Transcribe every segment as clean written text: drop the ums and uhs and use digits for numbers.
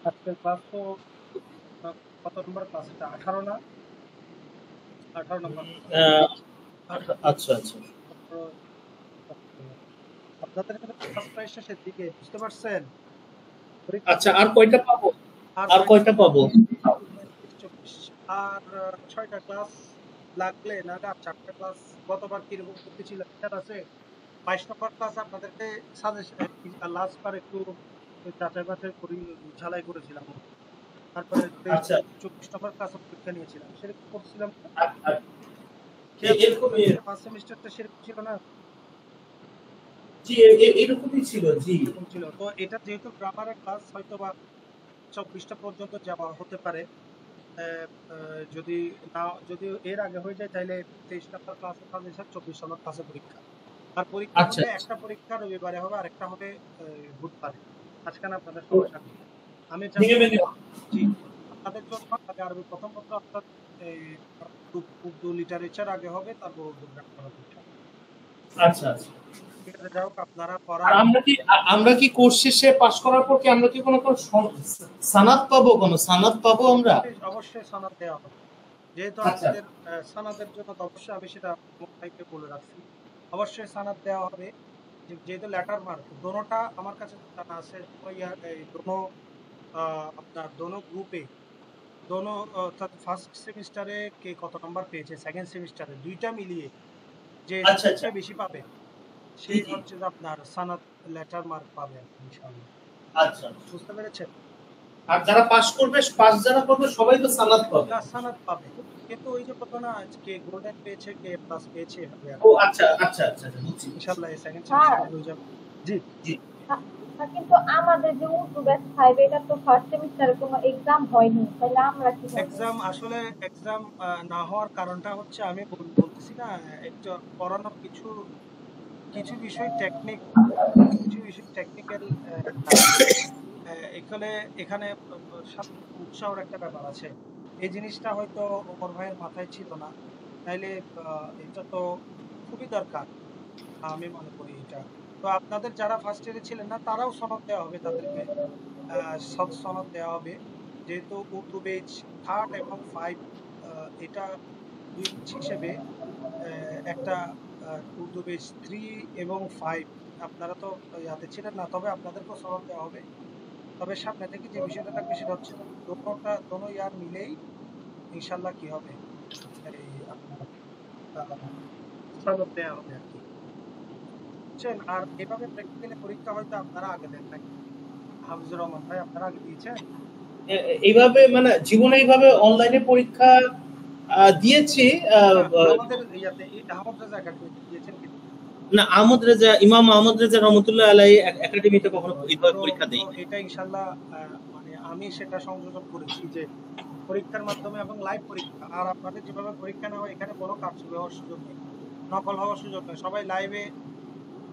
আজকের ক্লাস তো কত নম্বর ক্লাস? এটা 18 না? 18 নম্বর। আহ, আচ্ছা আচ্ছা আপনাদের ক্লাস প্রায় শেষের দিকে, বুঝতে পারছেন? আচ্ছা। আর কয়টা পাবো? আর আর কয়টা পাবো? 24 আর 6টা ক্লাস লাগলে না, 4টা ক্লাস। গতবার কিরকম করতেছিল খেয়াল আছে? 22 নম্বর ক্লাস আপনাদেরকে সাজেশন লাস্ট বার একটু যাচাই বাছাই করি, ঝালাই করেছিলাম। তারপরে আচ্ছা 24 নম্বর ক্লাস পরীক্ষা নিয়েছিলাম, সেরকম করছিলাম না? আ- আ- খেয়াল এরকমই। ফার্স্ট সেমিস্টারটা সেরকম ছিল না? জি, এরকমই ছিল। জি এরকম ছিল। তো এটা যেহেতু গ্রামারের ক্লাস, হয়তো বা 24টা পর্যন্ত যাওয়া হতে পারে। আহ, যদি না, যদি এর আগে হয়ে যায় তাহলে 23 নম্বর ক্লাসে সাজেশন, 24 নম্বর ক্লাসে পরীক্ষা। আর পরীক্ষা আচ্ছা হবে, আচ্ছা। একটা পরীক্ষা রবিবারে হবে আর একটা হবে বুধবারে। মাঝখানে আপনাদের সমস্যা নেই। আমি জাস্ট ভেঙে ভেঙে। জি, আপনাদের জন্য আগে আরবি প্রথম পত্র অর্থাৎ এই উর্দু লিটারেচার আগে হবে, তারপর উর্দু গ্রামার হবে ইনশাআল্লাহ। আচ্ছা আচ্ছা। ঠিক আছে, যাই হোক আপনারা আর পড়ার আমরা কি কোর্স শেষে পাশ করার পর কি আমরা কি কোনো সানাদ পাবো? কোনো সানাদ পাবো আমরা? অবশ্যই অবশ্যই সনদ দেওয়া হবে। যেহেতু আচ্ছা আপনাদের সনদের জন্য তো অবশ্যই আমি সেটা মোবাইলকে বলে রাখছি, অবশ্যই সনদ দেওয়া হবে। যেহেতু লেটার মার্ক দোনোটা আমার কাছে জানা আছে, এই দোনো আপনার দোনো গ্রুপে, দোনো অর্থাৎ ফার্স্ট সেমিস্টারে কে কত নাম্বার পেয়েছে, সেকেন্ড সেমিস্টারে দুইটা মিলিয়ে যে আচ্ছা আচ্ছা। স্কোরটা বেশি পাবে জি সেই জি। হচ্ছে যে আপনার সনদ লেটার মার্ক পাবে আর কি, ইনশাআল্লাহ। আচ্ছা। বুঝতে পেরেছেন? আর যারা পাশ করবে, পাশ যারা করবে সবাই তো সানাদ পাবে। না, সনদ পাবে, কিন্তু ওই যে বলতো না, আজকে গোল্ডেন পেয়েছে, কে প্লাস পেয়েছে, এভাবে আর ও কি। আচ্ছা আচ্ছা আচ্ছা আচ্ছা, বুঝছি বুঝছি। ইনশাআল্লাহ এই সেকেন্ড স্যার, সেমিস্টারে হয়ে যাবে। জি, জি। কিন্তু আমাদের যে উর্দু ব্যাচ 5 এটা তো ফার্স্ট সেমিস্টারে কোনো এক্সাম হয়নি, তাহলে আমরা কিভাবে? এক্সাম আসলে এক্সাম না হওয়ার কারণটা হচ্ছে, আমি বলতেছি না, একটু পড়ানোর কিছু কিছু বিষয় টেকনিক, কিছু বিষয় টেকনিক্যাল আছে। এখানে এখানে উৎসাহের একটা ব্যাপার আছে। এই জিনিসটা হয়তো ওমর ভাইয়ের মাথায় ছিল না, তাইলে এটা তো খুবই দরকার, আমি মনে করি এটা। তো আপনাদের যারা ফার্স্ট ইয়ারে ছিলেন না, তারাও সনদ দেওয়া হবে তাদেরকে, সব সনদ দেওয়া হবে। যেহেতু উর্দু বেজ 3rd এবং 5, এটা 2 বেজ হিসেবে একটা উর্দু বেজ 3 এবং 5, আপনারা তো ইয়াতে ছিলেন না, তবে আপনাদেরকেও সনদ দেওয়া হবে। তবে সামনে থেকে যে বিষয়টা থাকবে সেটা হচ্ছে দোনো ইয়ার মিলেই ইনশাল্লাহ কি হবে, এই আপনার সনদ দেওয়া হবে আর কি, বুঝছেন? আর এভাবে প্র্যাকটিক্যালি পরীক্ষা হয়তো আপনারা আগে দেন নাকি, হাফিজুর রহমান ভাই, আপনারা আগে দিয়েছেন? এইভাবে মানে জীবনে এইভাবে অনলাইনে পরীক্ষা দিয়েছি। না, আমাদের ইয়াতে আহমদ রেজা একাডেমিতে দিয়েছেন কিন্তু। না, ইমাম আহমদ রেজা রহমতুল্লাহ আলাই একাডেমিতে কখনো এইভাবে তো পরীক্ষা তো দেই। এটা ইনশাল্লাহ মানে আমি সেটা সংযোজন করেছি যে পরীক্ষার মাধ্যমে এবং লাইভ পরীক্ষা। আর আপনাদের যেভাবে পরীক্ষা নেওয়া হয়, এখানে কোনো কারচুপি হওয়ার সুযোগ নেই, নকল হওয়ার সুযোগ নেই, সবাই লাইভে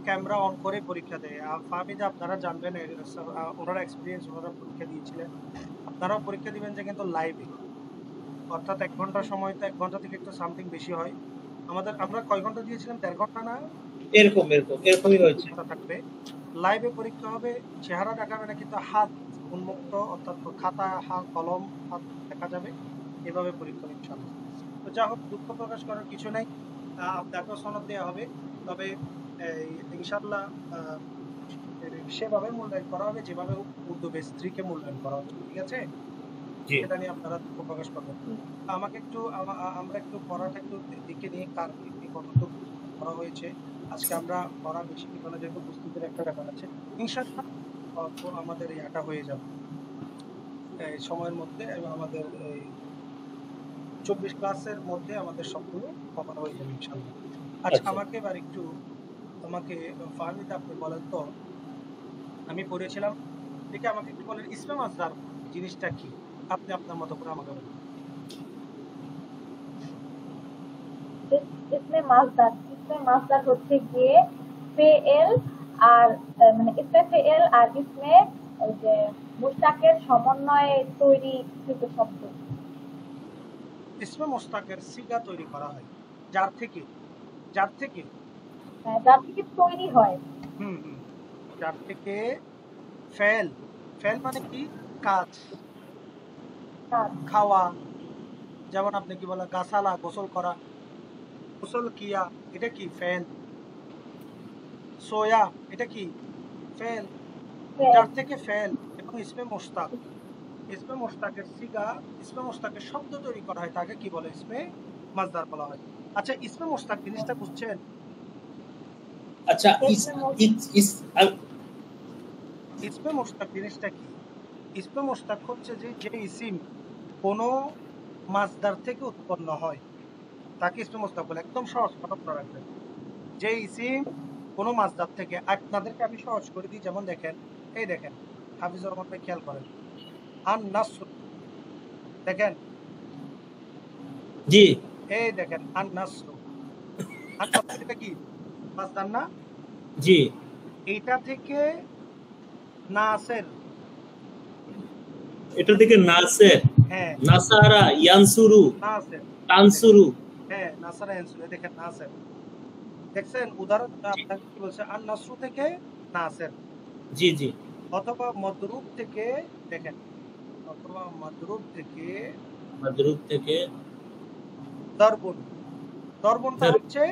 ক্যামেরা অন করে পরীক্ষা দেয়। ফাহমিদা আপনারা জানবেন, ওনারা এক্সপিরিয়েন্স, ওনারা পরীক্ষা দিয়েছিলেন, আপনারাও পরীক্ষা দিবেন যে কিন্তু লাইভে, অর্থাৎ 1 ঘন্টা সময়, তো 1 ঘন্টা থেকে একটু সামথিং বেশি হয়। আমরা কয় ঘন্টা দিয়েছিলাম? 1.5 ঘন্টা না? এরকমই হয়েছে। ঘন্টা থাকবে। লাইভে পরীক্ষা হবে, চেহারা দেখাবে না, কিন্তু হাত উন্মুক্ত, অর্থাৎ খাতা, হাত, কলম, হাত দেখা যাবে, এভাবে পরীক্ষা হবে ইনশাআল্লাহ। তো যা হোক, দুঃখ প্রকাশ করার কিছু নাই, আপনাকেও সনদ দেওয়া হবে। তবে এই ইনশাআল্লাহ সেভাবে মূল্যায়ন করা হবে যেভাবে উর্দু বেস 3 কে মূল্যায়ন করা হচ্ছে, ঠিক আছে? জি। সেটা নিয়ে আপনারা দুঃখ প্রকাশ করবেন না। আমাকে একটু আমরা একটু পড়াটা একটু দেখে নিই, কার কি কতটুকু পড়া হয়েছে। আজকে আমরা পড়া বেশি নিব না, যেহেতু প্রস্তুতির একটা ব্যাপার আছে। ইনশাআল্লাহ আমাদের ইয়াটা হয়ে যাবে এই সময়ের মধ্যে, এবং আমাদের এই 24 ক্লাসের মধ্যে আমাদের সবগুলো কভার হয়ে যাবে ইনশাআল্লাহ। আচ্ছা, আচ্ছা। আমাকে এবার একটু, আমাকে ফাহমিদা আপনি বলেন তো, আমি পড়েছিলাম, দেখে আমাকে একটু বলেন ইসমে মাসদার জিনিসটা কি, আপনি আপনার মতো করে আমাকে বলেন। ইসমে মাসদার হচ্ছে গিয়ে ফেএল আর মানে ইসমে ফেএল আর ইসমে ওই যে মুশতাকের সমন্বয়ে তৈরি কৃত শব্দ। ইসমে মুশতাকের সিগা তৈরি করা হয় যার থেকে, যার থেকে যার থেকে তৈরি হয়। হুম হুম যার থেকে ফেল, ফেল মানে কি? কাজ, কাজ, খাওয়া। যেমন আপনি কি বলেন গাছালা, গোসল করা, গোসল কিয়া, এটা কি? ফেল। সোয়া, এটা কি? ফেল। ফেল, যার থেকে ফেল এবং ইসমে মুশতাক, ইসমে মুশতাকের সিগা, ইসমে মুশতাকের শব্দ তৈরি করা হয় তাকে কি বলে? ইসমে মাসদার বলা হয়। আচ্ছা, ইসমে মুশতাক জিনিসটা বুঝছেন? আচ্ছা ইসমে মুশতাক, ইসমে মুশতাক জিনিসটা কি? ইসমে মুশতাক হচ্ছে যে ইসিম কোনো মাসদার থেকে উৎপন্ন হয় তাকে ইসমে মুশতাক বলে। একদম সহজ কথা মনে রাখবেন, যে ইসিম কোনো মাসদার থেকে। আপনাদেরকে আমি সহজ করে দিই, যেমন দেখেন, এই দেখেন হাফিজুর রহমান ভাই, খেয়াল করেন, আন নাসর, দেখেন, জি এই দেখেন আন নাসর, আন নাসর এটা কি? মাসদার না? জি এইটা থেকে নাসের, এটা থেকে নাসের, হ্যাঁ নাসারা, ইয়ানসুরু, নাসের, তানসুরু। হ্যাঁ নাসারা এনসুর, দেখেন নাসের, দেখছেন উদাহরণ আপনাকে কি বলছে? আন নাসরু থেকে নাসের। জি জি অথবা মদরুব থেকে, দেখেন, অথবা মদরুব থেকে মাদরুব থেকে দরবুন। দরবুনটা দার- হচ্ছে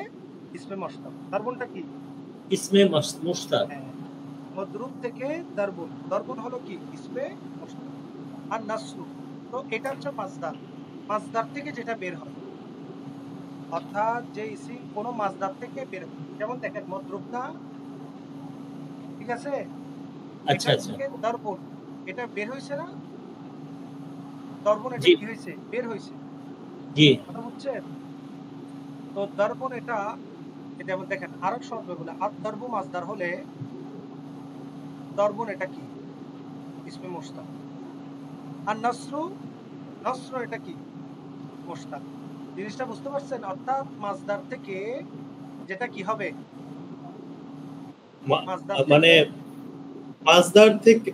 ইসমে মুশতাক। দরবুনটা কি? ইসমে মুশতাক। হ্যাঁ, মদরুব থেকে দরবুন, দরবুন হলো কি? ইসমে মুশতাক। আর নাসরু, তো এটা হচ্ছে মাসদার, মাসদার থেকে যেটা বের হয়, অর্থাৎ যে ইসিম কোনো মাসদার থেকে বের হয়। যেমন দেখেন মদরুব না, ঠিক আছে, আচ্ছা এখান আচ্ছা থেকে দরবুন, এটা বের হয়েছে না? দরবুন এটা জি কি হয়েছে? বের হয়েছে, জি কথা বুঝছেন? তো দরবুন এটা, যেমন দেখেন আরেক শব্দগুলো, আর দরবু মাসদার হলে দরবুন এটা কি? ইসমে মুশতাক। আর নসরু, নসরু এটা কি? মুশতাক। জিনিসটা বুঝতে পারছেন? অর্থাৎ মাসদার থেকে যেটা কি হবে? মাসদার মানে থেকে,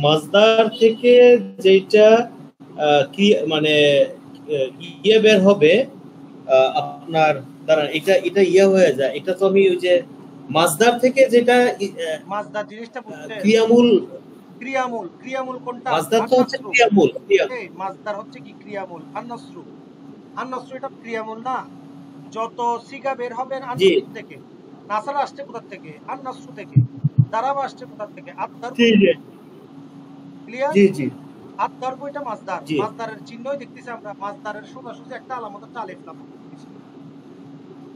মাসদার থেকে যেটা কি মানে ইয়ে বের হবে আপনার দাঁড়ান, এটা এটা ইয়ে হয়ে যায়। এটা তো আমি ওই যে মাসদার থেকে যেটা মাসদার জিনিসটা বুঝছেন? ক্রিয়ামূল, ক্রিয়ামূল, ক্রিয়ামূল কোনটা? মাসদার আর তো হচ্ছে নসরু, ক্রিয়ামূল। এই মাসদার হচ্ছে কি? ক্রিয়ামূল। আর নসরু, আর নসরু এটা ক্রিয়ামূল না? যত সিগা বের হবেন আর জি নসরু থেকে। নাসারা আসছে কোথা থেকে? আর নসরু থেকে। দারাবা আসছে কোথা থেকে? আর দরবু জি থেকে। ক্লিয়ার? জি জি আর দরবু এটা মাসদার, জি মাসদারের চিহ্নই দেখতেছি আমরা। মাসদারের সোজাসুজি একটা আলামত হচ্ছে আলিফ লাম।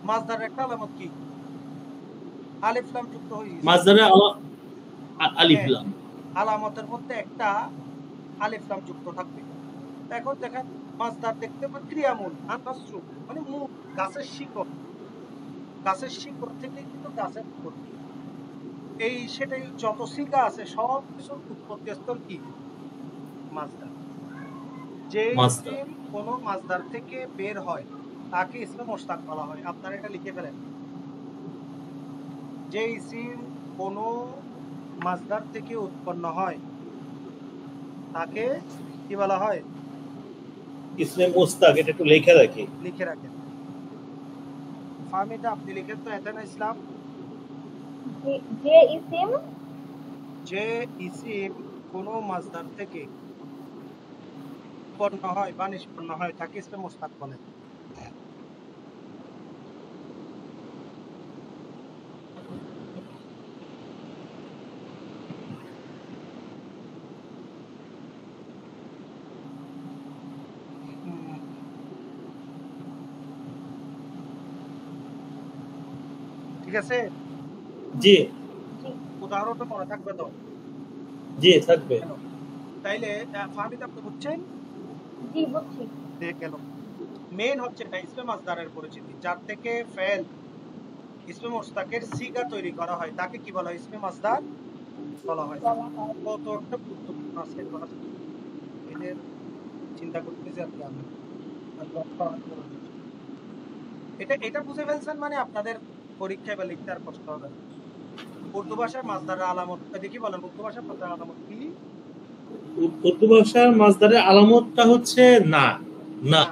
মাসদারের একটা আলামত কি? আলিফ লাম যুক্ত হয়ে গেছে। মাসদারে আলিফ হ্যাঁ, লাম। আলামতের মধ্যে একটা আলিফ লাম যুক্ত থাকবে। এখন দেখেন মাসদার দেখতে পান ক্রিয়ামূল, আর নসরু মানে মূল, গাছের শিকড়, গাছের শিকড় থেকে কিন্তু গাছের উৎপত্তি। এই সেটাই যত সিগা আছে সব কিছুর উৎপত্তি স্থল কি? মাসদার। যে মাসদার ইসিম কোনো মাসদার থেকে বের হয় তাকে ইসমে মুশতাক বলা হয়। আপনারা এটা লিখে ফেলেন, যে ইসিম কোনো মাসদার থেকে উৎপন্ন হয় তাকে কি বলা হয়? ইসমে মুশতাক। এটা একটু লিখে রাখি। লিখে রাখেন। ফাহমিদা আপনি লিখেন তো, এথানা ইসলাম। যে ইসিম, যে ইসিম কোনো মাসদার থেকে উৎপন্ন হয় বা নিষ্পন্ন হয় তাকে ইসমে মুশতাক বলে। ঠিক আছে, জি জি উদাহরণটা মনে থাকবে তো? জি থাকবে। কেন? তাইলে ফাহমিদ আপনি বুঝছেন? জি বুঝছি। কেন? মেইন হচ্ছে এটা ইসমে মাসদারের পরিচিতি, যার থেকে ফেল ইসমে মুশতাকের সিগা তৈরি করা হয় তাকে কি বলা হয়? ইসমে মাসদার বলা হয়। বলা হয়। কত একটা গুরুত্বপূর্ণ আজকের কথা, এদের চিন্তা করতেছি আর কি আমি। এটা এটা বুঝে ফেলছেন মানে আপনাদের পরীক্ষায় বা লিখতে আর কষ্ট হবে না। উর্দু ভাষায় মাসদারের আলামত দেখি বলেন, উর্দু ভাষায় মাসদারের আলামত কি? উর্দু ভাষার মাসদারের আলামতটা হচ্ছে না, না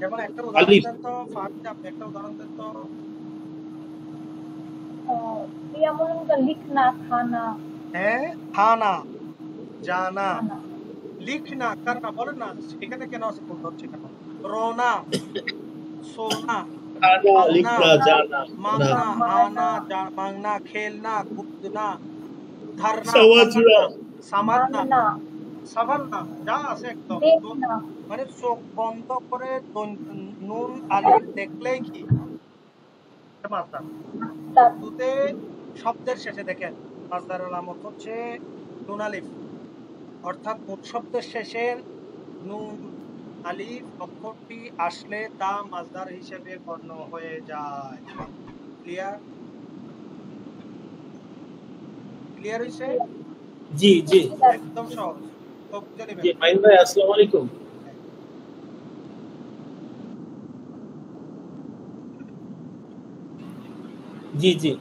যেমন একটা উদাহরণ আলিফ। দেন তো ফাহমিদ, আপনি একটা উদাহরণ দেন তো। ক্রিয়ামূল লিখনা, খানা, হ্যাঁ, খানা, জানা, খানা, লিখনা, করনা, বলেন না এখানে কেন আছে ভুল হচ্ছে কেন? রোনা, सोना, खाना पलना, लिखना जाना होना मांगना, মানা, आना, मांगना, खेलना, कूदना, धरना, समझना पकड़ना, समझना, মাননা, সাভান্না, যা আছে একদম তো। দেখনা, মানে চোখ বন্ধ করে নুন আলিফ দেখলেই কি মাছদার। তার উর্দুতে শব্দের শেষে দেখেন মাছদার আলামত হচ্ছে নুন আলিফ, অর্থাৎ মুঠ শব্দের শেষে নুন আলিফ অক্ষরটি আসলে তা মাছদার হিসেবে গণ্য হয়ে যায়। ক্লিয়ার? ক্লিয়ার হয়েছে? जी जी একদম সহজ, তো বুঝে নেবেন। जी माइन भाई अस्सलाम वालेकुम जी जी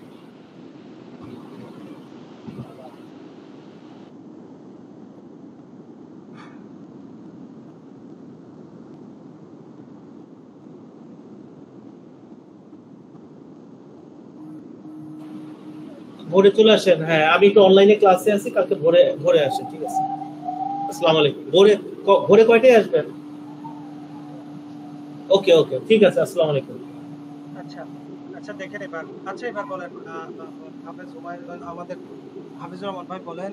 ভোরে চলে আসেন হ্যাঁ আমি একটু অনলাইনে ক্লাসে আছি কালকে ভোরে ভোরে আসেন ঠিক আছে আসসালামু আলাইকুম ভোরে ভোরে কয়টায় আসবেন ওকে ওকে ঠিক আছে আসসালামু আলাইকুম আচ্ছা আচ্ছা, দেখেন এবার। আচ্ছা এবার বলেন, হাফেজ হুমায়ুন আমাদের হাফিজুর রহমান ভাই বলেন,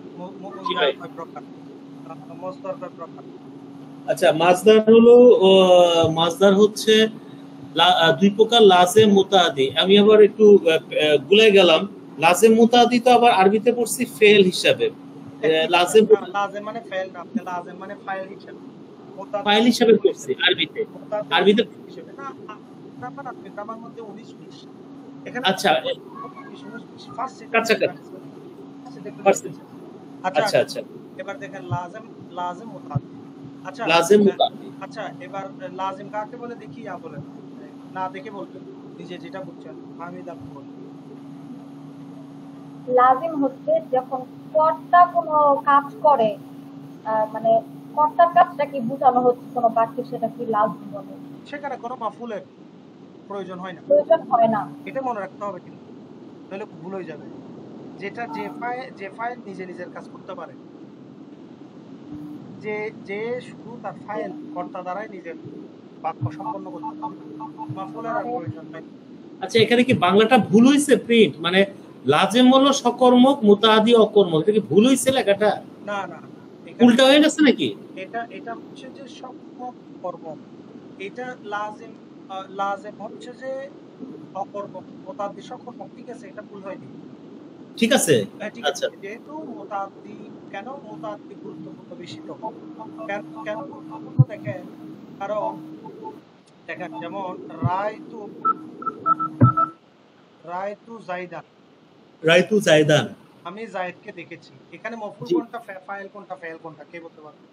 জি ভাই কয় প্রকার, মসদর কয় প্রকার? আচ্ছা মাসদার হচ্ছে দুই প্রকার লাজেম মুতাআদি আমি আবার একটু গুলাই গেলাম লাজেম মুতাআদি তো আবার আরবিতে পড়ছি ফেল হিসাবে লাজেম লাজেম মানে ফেল না, আপনি লাজেম মানে ফাইল হিসেবে, ফাইল হিসাবে পড়ছি আরবিতে আরবিতে হিসেবে না। গ্রামার আপনি গ্রামার মধ্যে 19-20 এখানে আচ্ছা 19-20 ফার্স্ট কাছাকাছি পারছি আচ্ছা আচ্ছা আচ্ছা এবার দেখেন লাজেম, লাজেম মুতাআদ্দি। আচ্ছা লাজেম মুতাআদি আচ্ছা এবার লাজিম কাকে বলে দেখি, বলেন, না দেখে বলবেন, নিজে যেটা বুঝছেন। হামিদ আপনি বলুন। লাজিম হচ্ছে যখন কর্তা কোনো কাজ করে, মানে কর্তার কাজটা কি বোঝানো হচ্ছে কোনো বাক্যে, সেটা কি লাজিম বলে? সেখানে কোনো মাফুলের প্রয়োজন হয় না, প্রয়োজন হয় না। এটা মনে রাখতে হবে, কিন্তু তাহলে ভুল হয়ে যাবে। যেটা যে ফাইল নিজে নিজের কাজ করতে পারে, যে যে শুধু তার ফাইল কর্তা দ্বারাই নিজের বাক্য সম্পন্ন করতে পারে, মাফুলের আর প্রয়োজন নাই। আচ্ছা এখানে কি বাংলাটা ভুল হইছে প্রিন্ট মানে লাজেম হলো সকর্মক মুতাআদি অকর্মক এটা কি ভুল হইছে লেখাটা না না, উল্টা হয়ে গেছে নাকি এটা হচ্ছে যে সকর্মক কর্ম, এটা লাজিম, লাজিম হচ্ছে যে অকর্মক, মুতাআদ্দি সকর্মক, ঠিক আছে, এটা ভুল হয়নি। ঠিক আছে ঠিক আচ্ছা আছে, যেহেতু মুতাআদ্দি, কেন মুতাআদ্দি গুরুত্বপূর্ণ বেশি, তো কেন কেন গুরুত্বপূর্ণ দেখেন, কারণ দেখেন যেমন রায়তু জাইদান, রাইতু জায়দান আমি জায়েদকে দেখেছি, এখানে মফউল জি কোনটা, ফাইল কোনটা, ফেল কোনটা, কে বলতে পারবে?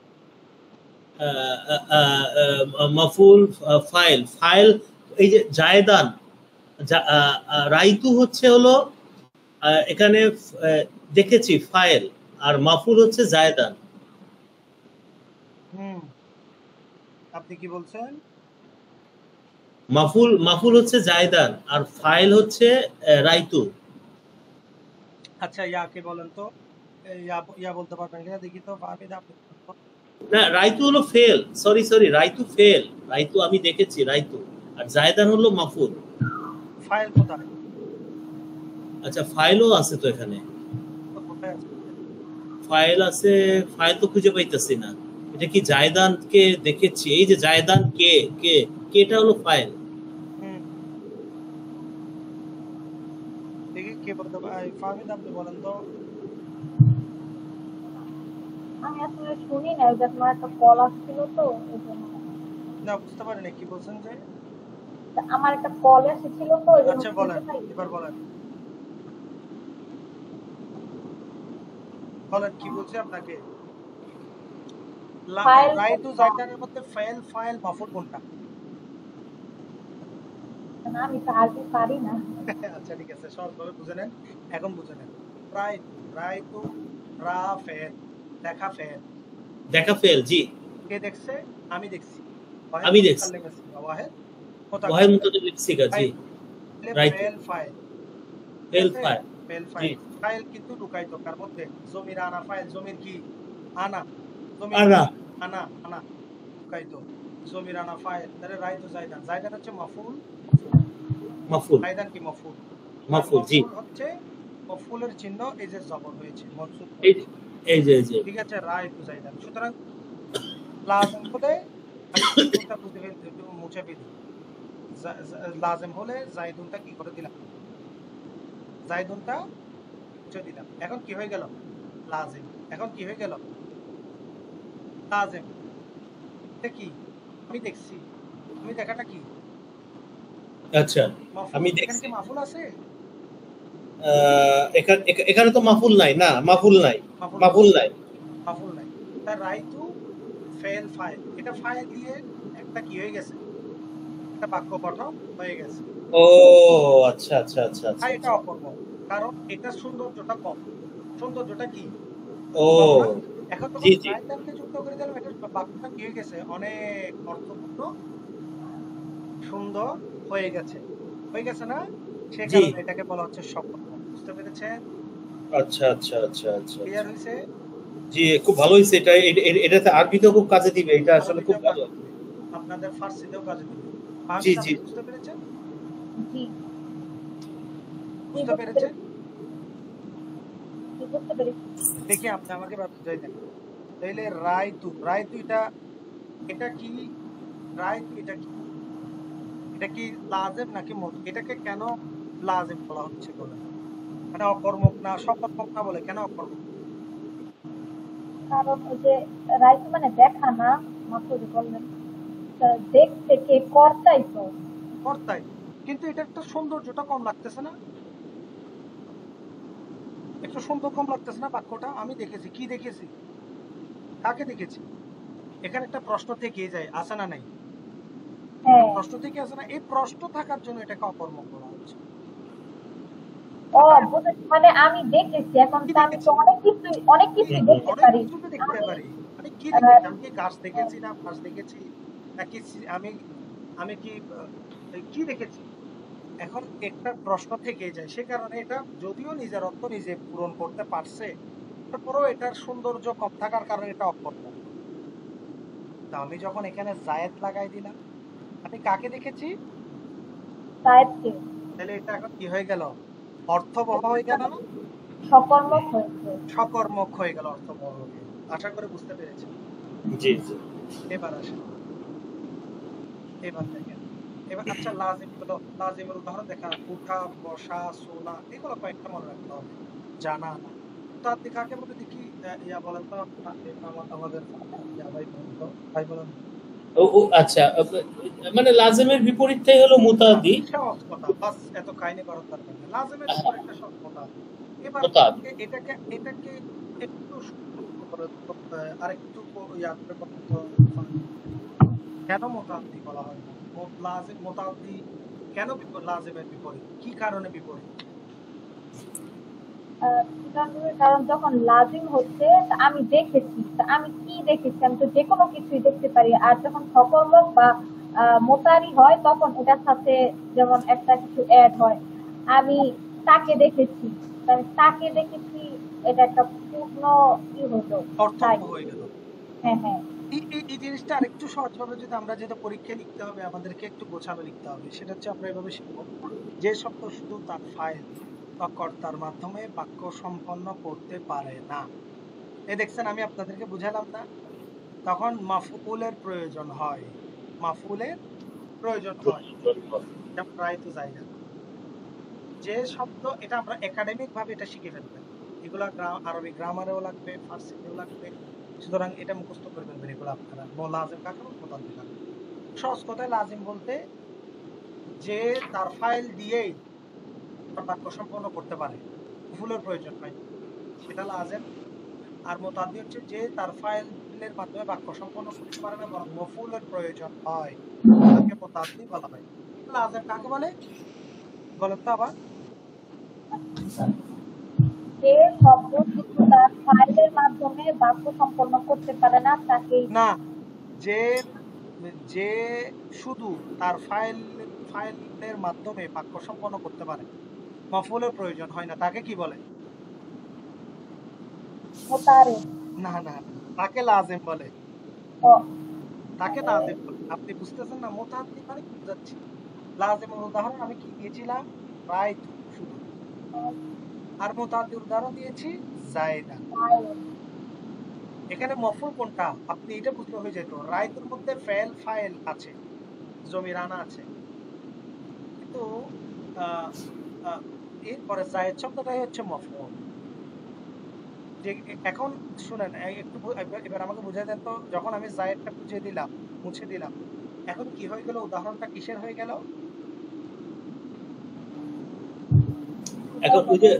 মাফুল ফাইল ফাইল এই যে জায়দান রাইতু হচ্ছে হলো এখানে দেখেছি ফাইল আর মাফুল হচ্ছে জায়দান আপনি কি বলছেন? মাফুল হচ্ছে জায়দান আর ফাইল হচ্ছে রাইতু আচ্ছা ইয়াকে বলেন তো, ইয়া বলতে পারবেন কিনা দেখি তো, ফাহমিদ আপনি। না রাইতু হলো ফেল সরি রাইতু ফেল রাইতু আমি দেখেছি রাইতু আর জায়দান হলো মাফুল ফাইল কোথায়? আচ্ছা ফাইলও আছে তো এখানে কোথায় আছে? ফাইল আছে ফাইল তো খুঁজে পাইতেছি না এটা কি জায়দানকে দেখেছি এই যে জায়দান কেটা হলো ফাইল দেখি কে বলতে পারে, ফাহমিদ আপনি বলেন তো। আমি আসলে শুনি না, যে তোমার একটা কল আসছিল তো এজন্য। না বুঝতে পারিনি কি বলছেন যে। আমার একটা কল এসেছিল তো এজন্য। আচ্ছা বলেন, এবার বলেন কি বলছি আপনাকে। রাইতু জায়দানের মধ্যে ফাইল মাফুল কোনটা? না আমি তো আরবি পারি না। আচ্ছা ঠিক আছে, সহজভাবে বুঝে নেন, এখন বুঝে নেন। রাইতু রা ফেল, দেখা ফেল জি কে দেখছে? আমি দেখছি, আমি দেখছি ওয়াহিদ ওয়াহিদ মুতাকাল্লিম সিগা জি রাইট ফেল ফাইল ফেল ফাইল ফেল জি ফাইল ফাইল কিন্তু লুকায়িত কার মধ্যে জমির আনা ফাইল জমির কি আনা জমির আনা আনা আনা লুকায়িত জমির আনা ফাইল তাহলে রাইতু জায়দান জায়দান হচ্ছে মাফুল মাফুল জায়দান কি মাফুল আর মাফুল জি মফুল হচ্ছে মফুলের চিহ্ন এই যে জবর হয়েছে মনসুব এই হয়েছে এই যে ঠিক আছে রাইতু জায়দান সুতরাং লাজম হলে আমি জাইদুনটা বুঝতে ফেলতে একটু মুছে ফেলি লাজম হলে জাইদুনটা কি করে দিলাম জাইদুনটা মুছে দিলাম এখন কি হয়ে গেল লাজিম এখন কি হয়ে গেল লাজিম এটা কি আমি দেখছি তুমি দেখাটা কি আচ্ছা মাফুল আমি এখানে দেখছি কি মাফুল আছে এখানে তো মাফুল নাই না মাফুল নাই মাফুল মাফুল নাই মাফুল নাই তার রাইতু ফেল ফাইল এটা ফাইল দিয়ে একটা কি হয়ে গেছে একটা বাক্য গঠন হয়ে গেছে ও আচ্ছা আচ্ছা আচ্ছা আর আচ্ছা এটা আচ্ছা অকর্ম কারণ এটা সৌন্দর্যটা কম সৌন্দর্যটা কি ও কম না এখন জি তোমার জি জায়দানকে যুক্ত করে দিলাম এটা বাক্যটা কি হয়ে গেছে অনেক অর্থপূর্ণ সুন্দর হয়ে গেছে না সে জি কারণে এটাকে বলা হচ্ছে সকর্ম বুঝতে পেরেছেন আচ্ছা আচ্ছা আচ্ছা আচ্ছা ক্লিয়ার আচ্ছা হয়েছে জি খুব ভালো হয়েছে এটা এটাতে আরবিতেও খুব কাজে দিবে এটা আসলে খুব আরবিতেও ভালো কাজে দিবে আপনাদের ফার্সিতেও কাজে দিবে জি ফার্সি জি আপনি বুঝতে পেরেছেন জি বুঝতে পেরেছেন বুঝতে পেরেছি দেখি আপনি আমাকে বুঝাই দেন তাইলে রায়তু রায়তু এটা এটা কি রায়তু এটা কি লাজেম নাকি মত এটাকে কেন লাজেম বলা হচ্ছে বলে মানে অকর্মক না সকর্মক না বলে কেন অকর্মক কারণ ওই যে রাইট মানে দেখা না মাসুদ বললেন দেখতে কে কর্তাই তো কর্তাই কিন্তু এটা একটা সৌন্দর্যটা কম লাগতেছে না একটু সুন্দর কম লাগতেছে না বাক্যটা আমি দেখেছি কি দেখেছি কাকে দেখেছি এখানে একটা প্রশ্ন থেকে যায় আসে না নাই হ্যাঁ প্রশ্ন থেকে আসে না এই প্রশ্ন থাকার জন্য এটাকে অকর্মক বলা হচ্ছে ও বুঝেছি মানে আমি দেখেছি এখন কি তো আমি তো দেখেছি অনেক কিছু দেখতে অনেক পারি কিছু তো দেখতে আমি পারি মানে কি আহ, দেখেছি আমি কি গাছ দেখেছি না ফাঁস দেখেছি নাকি আমি আমি কি কি দেখেছি এখন একটা প্রশ্ন থেকে যায় সে কারণে এটা যদিও নিজের অর্থ নিজে পূরণ করতে পারছে তারপরেও এটার সৌন্দর্য কম থাকার কারণে এটা অকর্মক তো আমি যখন এখানে জায়েদ লাগাই দিলাম আমি কাকে দেখেছি সাহেবকে তাহলে এটা এখন কি হয়ে গেল অর্থবহ হয়ে গেল না সকর্মক হয়েছে সকর্মক হয়ে গেল অর্থবহ হয়ে গেল। আশা করে বুঝতে পেরেছি জি জি এবার আসে এবার দেখেন এবার আচ্ছা লাজিম হলো লাজিমের উদাহরণ দেখা উঠা বসা শোনা এগুলো কয়েকটা মনে রাখতে হবে জানা না তার কাকে বলে দেখি ইয়া বলেন তো আমাদের ইয়া ভাই বলেন তো ভাই বলেন ও আচ্ছা মানে লাজেমের বিপরীতটাই হলো মুতাদি সহজ কথা বাস এত কাহিনী করার দরকার নেই লাজিমের উপর একটা সহজ কথা এবার মুতাদি এটাকে এটাকে একটু আরেকটু ইয়া করে বলতে তো কেন মোতাদ্দি বলা হয় না লাজিম মোতাদ্দি কেন লাজিমের বিপরীত কি কারণে বিপরীত কারণ যখন লাজিম হচ্ছে তা আমি দেখেছি তা আমি কি দেখেছি আমি তো যে কোনো কিছুই দেখতে পারি আর যখন সকর্মক বা মোতারি হয় তখন এটার সাথে যেমন একটা কিছু অ্যাড হয় আমি তাকে দেখেছি তাকে দেখেছি এটা একটা পূর্ণ কি হলো তাই অর্থবহ হয়ে গেল হ্যাঁ হ্যাঁ এই জিনিসটা আরেকটু সহজভাবে যদি আমরা যেটা পরীক্ষা লিখতে হবে আমাদেরকে একটু গোছানো লিখতে হবে সেটা হচ্ছে আমরা এভাবে শিখবো যে শব্দ শুধু তার ফাইল বা কর্তার মাধ্যমে বাক্য সম্পন্ন করতে পারে না এই দেখছেন আমি আপনাদেরকে বুঝালাম না তখন মাফউলের প্রয়োজন হয় মাফউলের প্রয়োজন হয় যেমন রায়তু জায়গা যে শব্দ এটা আমরা একাডেমিক ভাবে এটা শিখে ফেলবেন এগুলা আরবি গ্রামারেও লাগবে ফার্সিতেও লাগবে সুতরাং এটা মুখস্থ করে ফেলবেন এগুলো আপনারা লাজিম কাকে মোতাদ্দি কাকে সহজ কথায় লাজিম বলতে যে তার ফাইল দিয়েই তার বাক্য সম্পন্ন করতে পারে ফুলের প্রয়োজন হয় সেটা লাজিম আর মোতাদ্দি হচ্ছে যে তার ফাইলের মাধ্যমে বাক্য সম্পন্ন করতে পারে না বরং মফুলের প্রয়োজন হয় তাকে মোতাদ্দি বলা হয় লাজিম কাকে বলে বলেন তো আবার যে শব্দ কিন্তু তার ফাইলের মাধ্যমে বাক্য সম্পন্ন করতে পারে না তাকে না যে যে শুধু তার ফাইলের মাধ্যমে বাক্য সম্পন্ন করতে পারে মাফউলের প্রয়োজন হয় না, তাকে কি বলে? মোতারে। না না, তাকে লাজিম বলে। ও তাকে লাজিম বলে। আপনি বুঝতেছেন না? মুতাআদ্দি মানে কি বোঝাচ্ছি? লাজিমের উদাহরণ আমি কি দিয়েছিলাম? রাইতু শুধু। আর মুতাআদ্দির উদাহরণ দিয়েছি জায়দান। এখানে মফউল কোনটা আপনি এটা বুঝলে হয়ে যেত। রাইতুর মধ্যে ফেল ফাইল আছে, জমির আনা আছে, কিন্তু আহ, আহ, এরপরে জায়েদ শব্দটাই হচ্ছে মফউল। যে এখন শুনেন, একটু এবার আমাকে বুঝাই দেন তো, যখন আমি জায়েদটা বুঝিয়ে দিলাম, মুছে দিলাম, এখন কি হয়ে গেল? উদাহরণটা কিসের হয়ে গেল? এখন ওই যে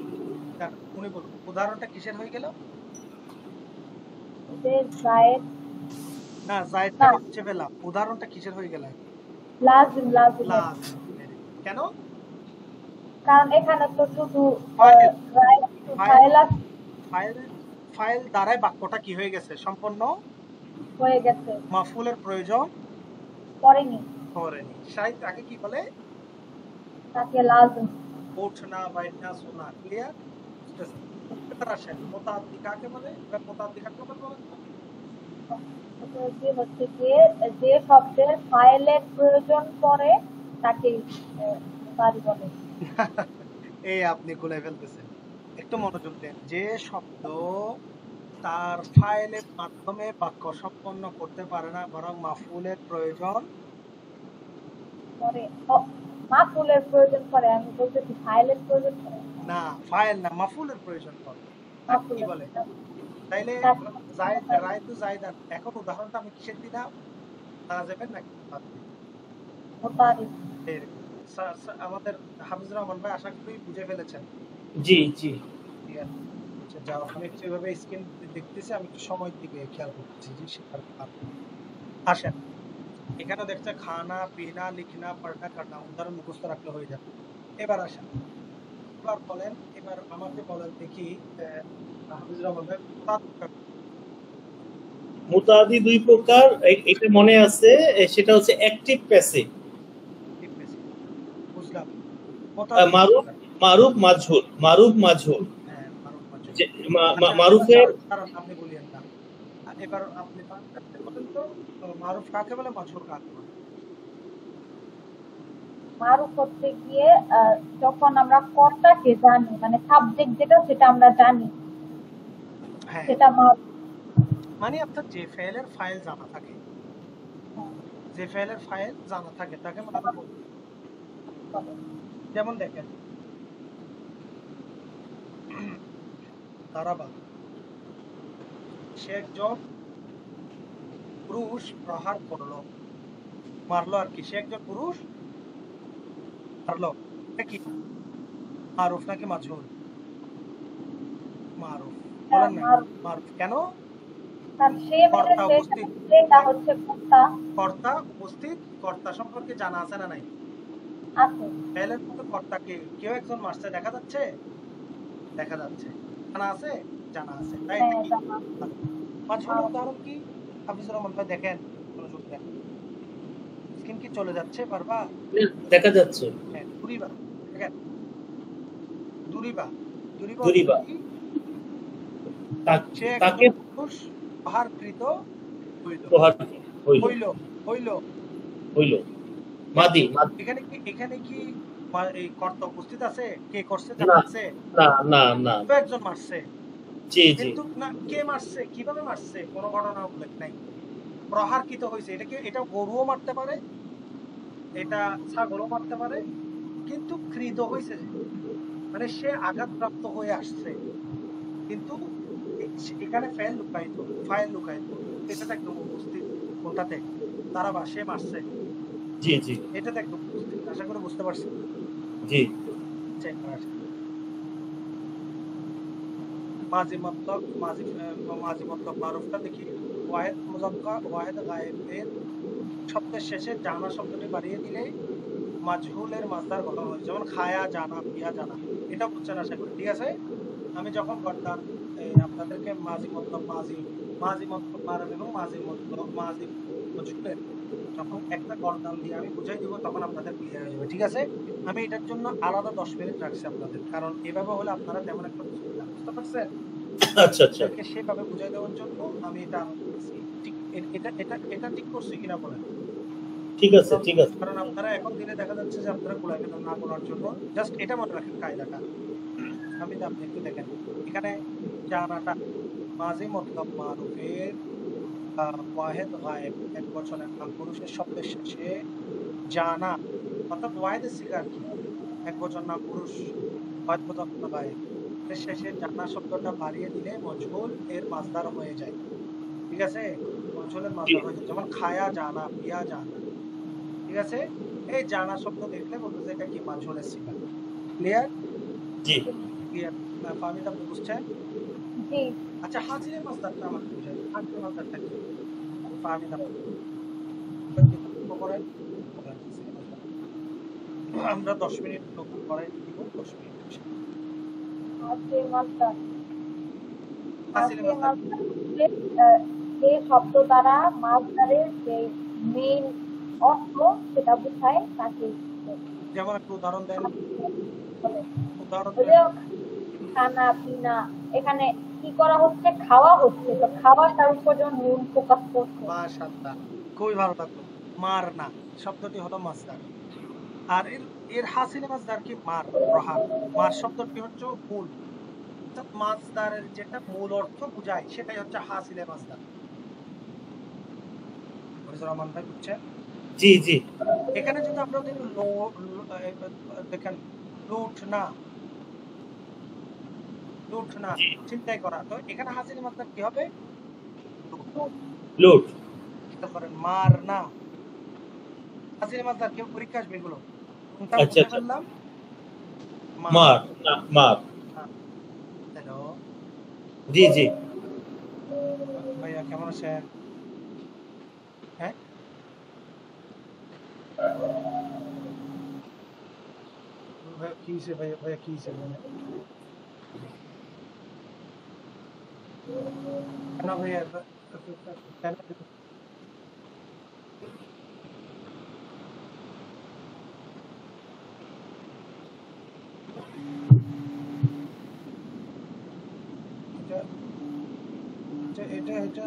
উনি বলুন, উদাহরণটা কিসের হয়ে গেল? যে জায়েদ না, জায়েদটা না, আমি মুছে ফেললাম, উদাহরণটা কিসের হয়ে গেল? লাজিম লাজিম। লাজিম। কেন? কারণ এখানে তো শুধু file right file file file দ্বারাই বাক্যটা কি হয়ে গেছে? সম্পন্ন হয়ে গেছে, মাফউলের প্রয়োজন পড়েনি, করেনি। সাই তাকে কি বলে? তাকে লাজিম। উঠনা বাইনা শোনা। ক্লিয়ার? এবার আসেন, মুতাআদ্দি কাকে বলে? এবার মুতাআদ্দি কাকে বলে বলেন তো? মুতাআদ্দি হচ্ছে গিয়ে যে শব্দের ফাইলের প্রয়োজন পড়ে তাকে মুতাআদ্দি বলে। এই আপনি গুলাই ফেলতেছেন, একটু মনোযোগ দেন। যে শব্দ তার ফাইলের মাধ্যমে বাক্য সম্পন্ন করতে পারে না, বরং মাফউলের প্রয়োজন পরে মাফউলের প্রয়োজন পড়ে, আমি বলতেছি ফাইলের প্রয়োজন পড়ে না, ফাইল না, মাফউলের প্রয়োজন পড়ে, তাকে কি বলে? তাইলে জায়েদ রাইতু জায়দান, এখন উদাহরণটা আমি কিসের দিলাম? লাজিমের নাকি মুতাআদ্দি? মুতাআদ্দি। এর আমাদের হাফিজুর রহমান ভাই আশা করি বুঝে ফেলেছেন। জি জি ঠিক আছে, আচ্ছা যাও, আমি একটু এভাবে স্ক্রিন দেখতেছি, আমি একটু সময়ের দিকে খেয়াল করতেছি যে শেখার পর। আসেন, এখানে দেখছে খানা পিনা লিখনা পড়না করনা, উদাহরণ মুখস্থ রাখলে হয়ে যাবে। এবার আসেন, এবার বলেন, এবার আমাকে বলেন দেখি হাফিজুর রহমান ভাই মুতাআদ্দি দুই প্রকার, এটা মনে আছে, সেটা হচ্ছে অ্যাক্টিভ প্যাসিভ। বুঝলাম। মারুফ মারুফ মাজহুল, মারুফ মাজহুল। হ্যাঁ, মারুফ মাজহুল। যে মারুফের কারণ আপনি বলিয়েন না, এবার আপনি বলেন তো, মারুফ কাকে বলে, মাজহুল কাকে বলে? মারুফ হচ্ছে গিয়ে যখন আমরা কর্তাকে জানি, মানে সাবজেক্ট যেটা সেটা আমরা জানি, হ্যাঁ, সেটা মারুফ। মানে আপনার যে ফাইলের ফাইল জানা থাকে, যে ফাইলের ফাইল জানা থাকে তাকে মারুফ বলে। যেমন দেখেন, দাঁড়াবা, সে একজন পুরুষ প্রহার করলো, মারলো আর কি, সে একজন পুরুষ মারলো, এটা কি মারুফ নাকি মাজহুল? মারুফ। বলেন না মারুফ কেন? কারণ সে কর্তা মেরেছে, উপস্থিত, সেটা হচ্ছে কর্তা। কর্তা উপস্থিত, কর্তা সম্পর্কে জানা আছে না নাই? আছে। ফাইলের মধ্যে কর্তাকে কেউ একজন মারছে, দেখা যাচ্ছে? দেখা যাচ্ছে। জানা আছে? জানা আছে। তাই হ্যাঁ, নাকি? জানা। মাজহুলের উদাহরণ কি? হাফিজুর রহমান ভাই দেখেন, মনোযোগ দেন। স্ক্রিন কি চলে যাচ্ছে বারবা? দেখা যাচ্ছে। হ্যাঁ, দুরিবা দেখেন, দুরিবা দুরিবা দুরিবা কি? সে তাকে একজন পুরুষ প্রহারকৃত হইল, প্রহার হইল হইল হইল। মাদি এখানে কি এই কর্তা উপস্থিত আছে? কে করছে না জানা আছে? না না না, তো একজন মারছে, জি জি, কিন্তু না, কে মারছে, কিভাবে মারছে, কোনো ঘটনা উল্লেখ নাই। প্রহারকৃত হয়েছে, এটা গরুও মারতে পারে, এটা ছাগলও মারতে পারে, কিন্তু কৃত হয়েছে, মানে সে আঘাতপ্রাপ্ত হয়ে আসছে, কিন্তু এখানে ফাইল লুকায়িত, এটাতে একদম উপস্থিত। কোনটাতে? দাঁড়াবা, সে মারছে, জি জি, এটাতে একদম উপস্থিত। আশা করি বুঝতে পারছি। জি। চেক করা মাঝি মতলব, মাঝি মতলব মারুফটা দেখি, ওয়াহেদ মুজাক্কার, ওয়াহেদ গায়েবের শব্দের শেষে জানা শব্দটি বাড়িয়ে দিলে মাজহুলের মাসদার গঠন হয়, যেমন খায়া জানা, পিয়া জানা। এটা বুঝছেন আশা করি, ঠিক আছে? আমি যখন করতাম আপনাদেরকে মাঝি মতলব মারুফ এবং মাঝি মজহুলের যখন একটা গরদান দিয়ে আমি বুঝাই দিব তখন আপনাদের ক্লিয়ার হয়ে যাবে, ঠিক আছে? আমি এটার জন্য আলাদা 10 মিনিট রাখছি আপনাদের, কারণ এভাবে হলে আপনারা তেমন একটা বুঝবেন না, বুঝতে পারছেন? আচ্ছা আচ্ছা, আপনাদেরকে সেভাবে বুঝাই দেওয়ার জন্য আমি এটা আলাদা করছি। ঠিক এটা ঠিক করছি কিনা বলেন? ঠিক আছে কারণ ঠিক আছে। কারণ আপনারা এখন দিলে দেখা যাচ্ছে যে আপনারা গোলামি না করার জন্য জাস্ট এটা মনে রাখেন কায়দাটা। আমি আপনি একটু দেখেন এখানে জানাটা মাঝে মতলব মারুফের ওয়াহেদ গায়েব এক বছরের নাম পুরুষের শব্দের শেষে জানা অর্থাৎ ওয়াহেদের সিগার কি এক বছর নাম পুরুষ ওয়াহেদ মতলব গায়েব এর শেষে জানা শব্দটা বাড়িয়ে দিলে মজহুল এর মাসদার হয়ে যায়, ঠিক আছে? মজহুলের জি মাসদার হয়ে যায়, যেমন খায়া জানা পিয়া জানা, ঠিক আছে? এই জানা শব্দ দেখলে বলতেছে এটা কি মজহুলের সিগার। ক্লিয়ার? জি ক্লিয়ার? ফাহমিদ আপনি বুঝছেন? জি। আচ্ছা হাজিরের মাসদারটা আমাকে বুঝাই, হাজিরের মাসদারটা কি? ফাহমিদ আপনি করেন, আমরা 10 মিনিট নতুন করাই দিব, 10 মিনিট হাসিল মাসদার হাসিলের হাসিল মাসদার মাসদার হচ্ছে যে শব্দ দ্বারা মাসদারের যে মেইন অর্থ সেটা বোঝায় তাকে যেমন একটু উদাহরণ দেন, বলে। উদাহরণ ওই দেন। যে খানা পিনা, এখানে কি করা হচ্ছে, খাওয়া হচ্ছে, তো খাওয়াটার উপর যেমন নুন ফোকাস করছে। মাশাআল্লাহ, খুবই ভালো লাগলো। মার না শব্দটি হলো মাসদার, আর এর এর হাসিলে মাসদার কি মার প্রহার। মার শব্দটি হচ্ছে মূল, অর্থাৎ মাসদারের যেটা মূল অর্থ বোঝায় সেটাই হচ্ছে হাসিলে মাসদার। ফরিদুর রহমান ভাই বুঝছেন? জি জি এখানে যদি আমরা যদি দেখেন লুট না, লুট না জি, চিন্তাই করা, তো এখানে হাসিলে মাসদার কি হবে? লুট। করেন মার না, হাসিলে মাসদার কেউ পরীক্ষা আসবে এগুলো কোনটা আচ্ছা বুঝে আচ্ছা, ফেললাম? মার। মার না মার। হ্যালো জি জি, ভাইয়া কেমন আছেন? হ্যাঁ ভাইয়া কি হয়েছে, ভাইয়া ভাইয়া কি হয়েছে, কেন ভাইয়া কেন? এটা এটা এটা এটা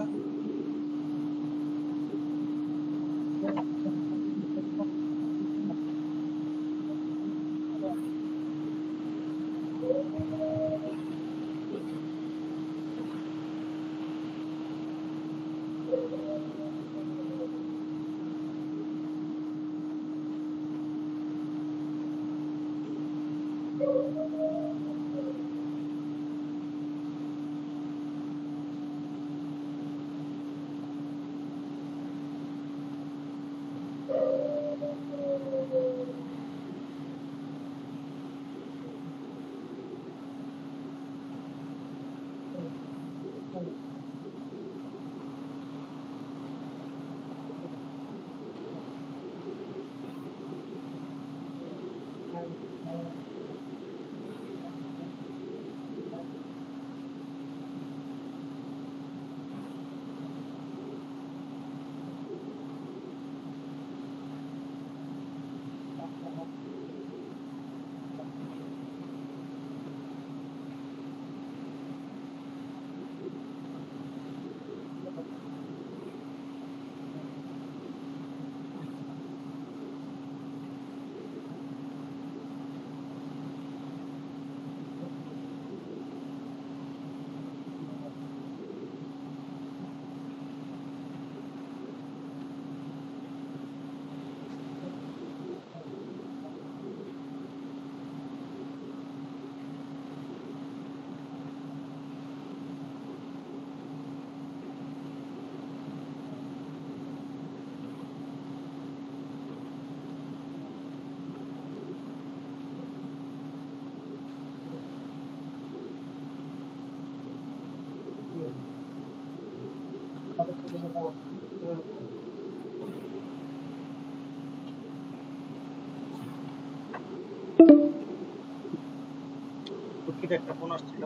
দুঃখিত, একটা ফোন আসছিল।